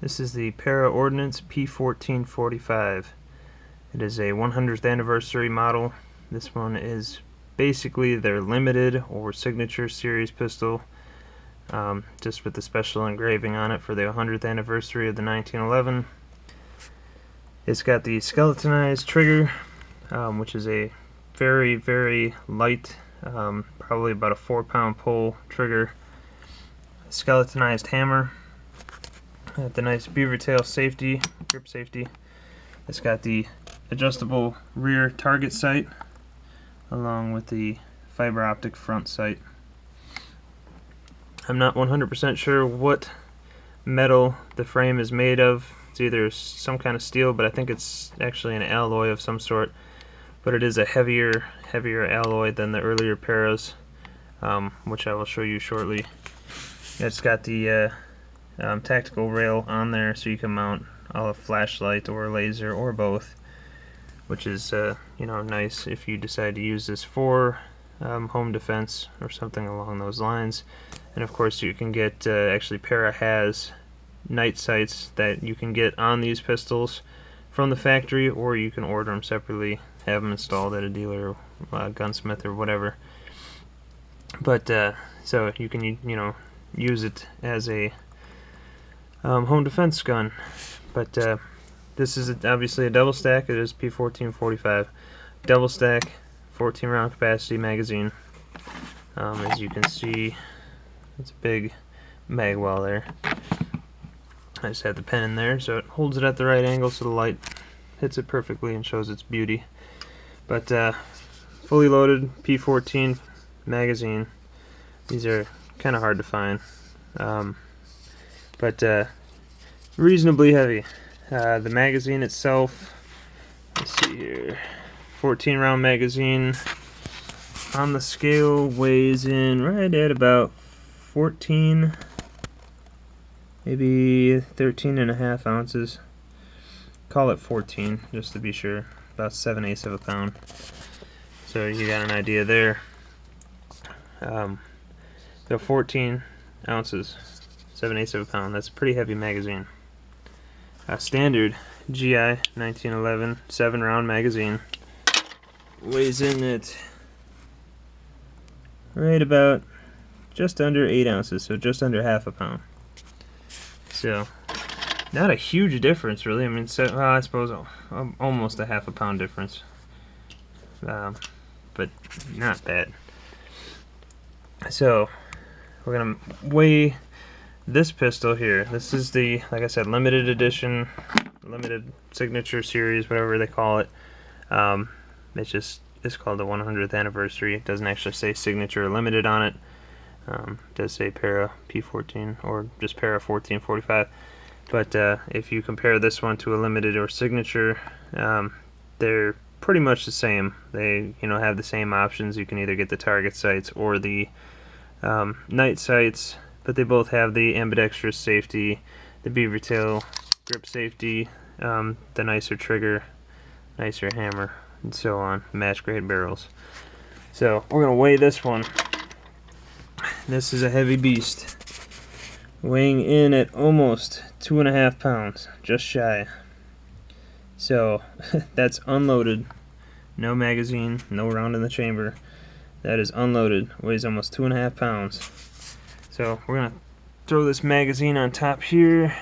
This is the Para Ordnance P14-45. It is a 100th anniversary model. This one is basically their limited or signature series pistol, just with the special engraving on it for the 100th anniversary of the 1911. It's got the skeletonized trigger, which is a very, very light, probably about a 4-pound pull trigger. Skeletonized hammer. The nice beaver tail safety, grip safety. It's got the adjustable rear target sight along with the fiber optic front sight. I'm not 100% sure what metal the frame is made of. It's either some kind of steel, but I think it's actually an alloy of some sort. But it is a heavier alloy than the earlier Paras, which I will show you shortly. It's got the tactical rail on there, so you can mount a flashlight or a laser or both, which is nice if you decide to use this for home defense or something along those lines. And of course, you can get actually Para has night sights that you can get on these pistols from the factory, or you can order them separately, have them installed at a dealer, gunsmith, or whatever. But so you can use it as a home defense gun. But this is obviously a double stack. It is P14-45 double stack, 14 round capacity magazine. As you can see, it's a big mag well there. I just had the pen in there so it holds it at the right angle so the light hits it perfectly and shows its beauty. But fully loaded P14 magazine. These are kind of hard to find, but reasonably heavy. The magazine itself, let's see here, 14 round magazine on the scale weighs in right at about 14, maybe 13.5 ounces. Call it 14 just to be sure, about 7/8 of a pound. So you got an idea there. So 14 ounces, 7/8 of a pound. That's a pretty heavy magazine. Standard GI 1911 7-round magazine weighs in at right about just under 8 ounces, so just under half a pound. So not a huge difference, really. I mean, I suppose almost a half a pound difference, but not bad. So we're gonna weigh this pistol here. This is the, like I said, limited edition, limited signature series, whatever they call it. It's called the 100th anniversary. It doesn't actually say signature or limited on it. It does say Para P14 or just Para 14-45. But if you compare this one to a limited or signature, they're pretty much the same. They have the same options. You can either get the target sights or the night sights, but they both have the ambidextrous safety, the beaver tail grip safety, the nicer trigger, nicer hammer, and so on, match grade barrels. So we're gonna weigh this one. This is a heavy beast, weighing in at almost 2.5 pounds, just shy. So that's unloaded, no magazine, no round in the chamber. That is unloaded, weighs almost 2.5 pounds. So we're gonna throw this magazine on top here,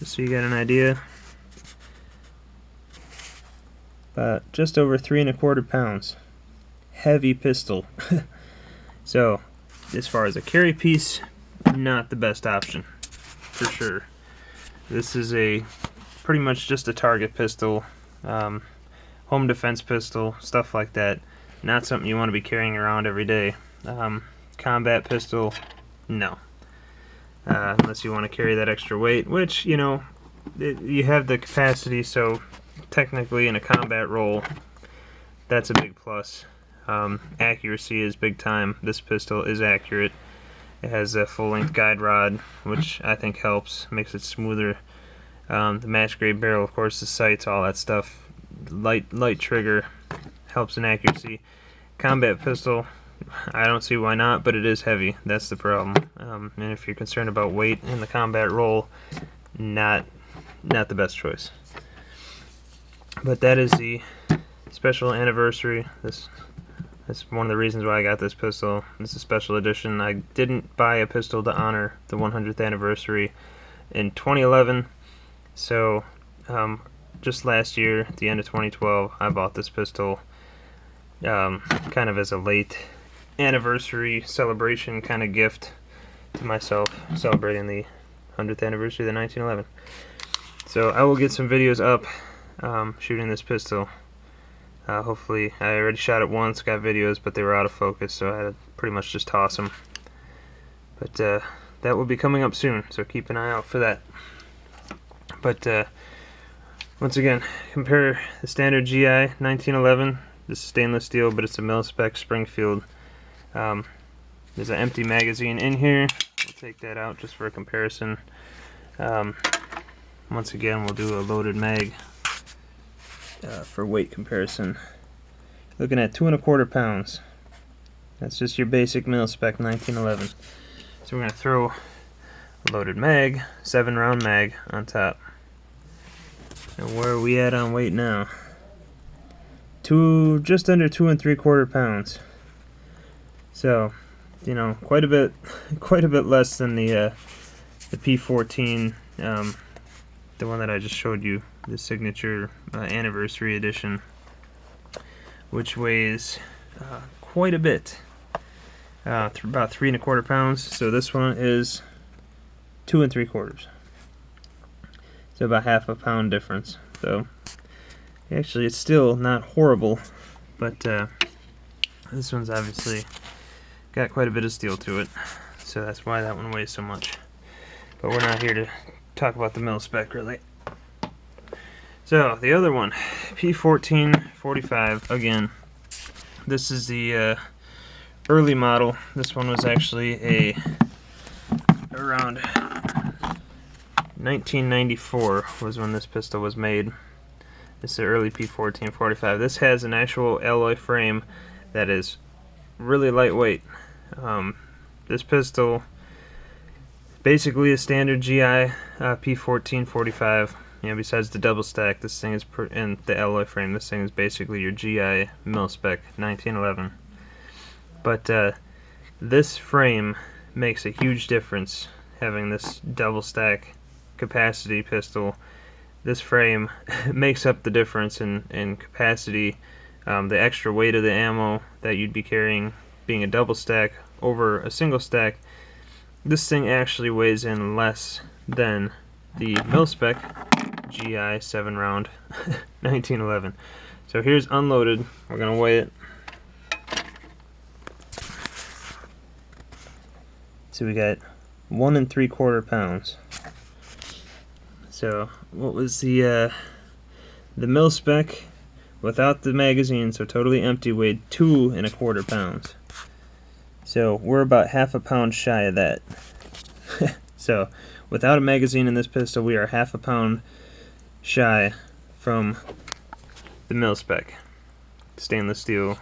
just so you got an idea. About just over 3.25 pounds. Heavy pistol. So as far as a carry piece, not the best option, for sure. This is pretty much just a target pistol, home defense pistol, stuff like that. Not something you want to be carrying around every day. Combat pistol, no. Unless you want to carry that extra weight, which, you have the capacity, so technically in a combat role, that's a big plus. Accuracy is big time. This pistol is accurate. It has a full-length guide rod, which I think helps, makes it smoother. The match grade barrel, of course, the sights, all that stuff. Light trigger helps in accuracy. Combat pistol, I don't see why not, but it is heavy. That's the problem. And if you're concerned about weight in the combat role, not the best choice. But that is the special anniversary. That's one of the reasons why I got this pistol. This is a special edition. I didn't buy a pistol to honor the 100th anniversary in 2011, so just last year, at the end of 2012, I bought this pistol kind of as a late anniversary celebration kind of gift to myself, celebrating the 100th anniversary of the 1911. So I will get some videos up shooting this pistol. Hopefully, I already shot it once, got videos, but they were out of focus, so I had to pretty much just toss them. But that will be coming up soon, so keep an eye out for that. But once again, compare the standard GI 1911. This is stainless steel, but it's a mil-spec Springfield. There's an empty magazine in here. We'll take that out just for a comparison. Once again, we'll do a loaded mag for weight comparison. Looking at 2¼ pounds. That's just your basic mil-spec 1911. So we're going to throw a loaded mag, 7-round mag on top. And where are we at on weight now? Just under 2¾ pounds. So, you know, quite a bit less than the P14, the one that I just showed you, the signature anniversary edition, which weighs quite a bit, about 3¼ pounds. So this one is 2¾ So about half a pound difference. So actually, it's still not horrible, but this one's obviously got quite a bit of steel to it, so that's why that one weighs so much. But we're not here to talk about the mil-spec, really. So the other one, P14-45. Again, this is the early model. This one was actually around 1994 was when this pistol was made. This is the early P14-45. This has an actual alloy frame that is really lightweight. This pistol, basically a standard GI P14-45. You know, besides the double stack, this thing is and the alloy frame. This thing is basically your GI mil-spec 1911. But this frame makes a huge difference. Having this double stack capacity pistol, this frame makes up the difference in capacity. The extra weight of the ammo that you'd be carrying, being a double stack over a single stack, this thing actually weighs in less than the mil-spec GI 7-round 1911. So here's unloaded. We're gonna weigh it. So we got 1¾ pounds. So what was the mil-spec without the magazine, so totally empty, weighed 2¼ pounds. So we're about half a pound shy of that. So without a magazine in this pistol, we are half a pound shy from the mil-spec stainless steel.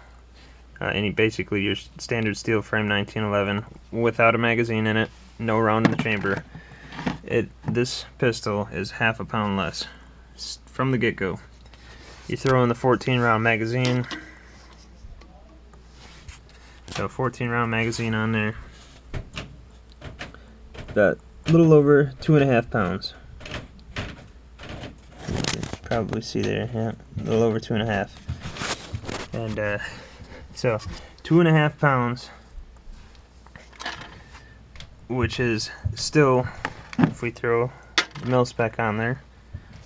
Basically your standard steel frame 1911 without a magazine in it, no round in the chamber. This pistol is half a pound less from the get-go. You throw in the 14-round magazine. So 14-round magazine on there. About a little over 2½ pounds. You can probably see there, yeah, a little over 2½. And so 2½ pounds, which is still, if we throw the mil-spec on there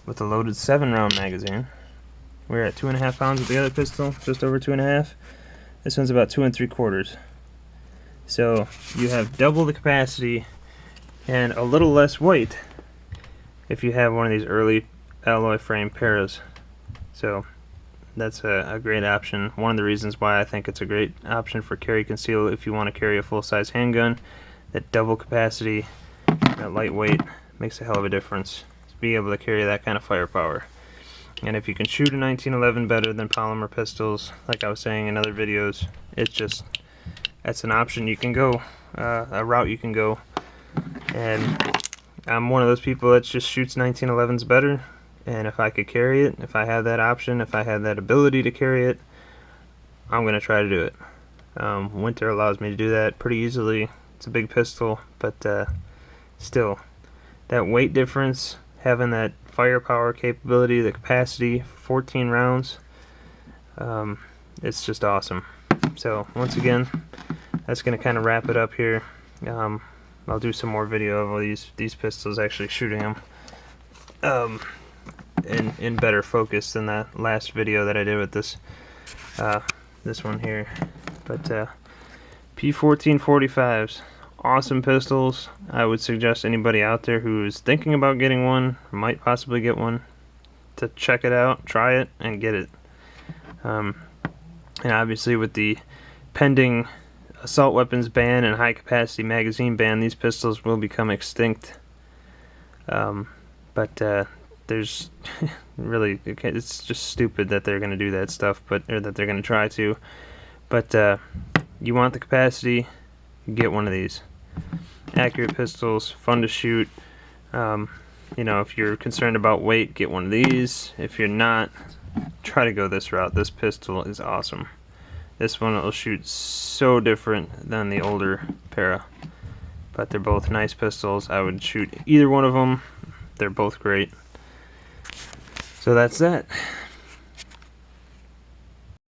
with a loaded 7-round magazine, we're at 2½ pounds with the other pistol, just over 2½. This one's about 2¾ So you have double the capacity and a little less weight if you have one of these early alloy frame Paras. So that's a great option. One of the reasons why I think it's a great option for carry conceal if you want to carry a full-size handgun. That double capacity, that lightweight, makes a hell of a difference to be able to carry that kind of firepower. And if you can shoot a 1911 better than polymer pistols, like I was saying in other videos, it's just that's an option you can go, a route you can go. And I'm one of those people that just shoots 1911s better, and if I could carry it, if I had that option, if I had that ability to carry it, I'm gonna try to do it. Winter allows me to do that pretty easily. It's a big pistol, but still, that weight difference, having that firepower capability, the capacity, 14 rounds, it's just awesome. So once again, that's going to kind of wrap it up here. I'll do some more video of all these pistols, actually shooting them in better focus than that last video that I did with this one here. But P14-45s, awesome pistols. I would suggest anybody out there who is thinking about getting one, might possibly get one, to check it out, try it, and get it. And obviously with the pending assault weapons ban and high capacity magazine ban, these pistols will become extinct. But there's really, it's just stupid that they're going to do that stuff, or that they're going to try to. But you want the capacity, get one of these. Accurate pistols, fun to shoot. You know, if you're concerned about weight, get one of these. If you're not, try to go this route. This pistol is awesome. This one will shoot so different than the older Para, but they're both nice pistols. I would shoot either one of them. They're both great. So that's that.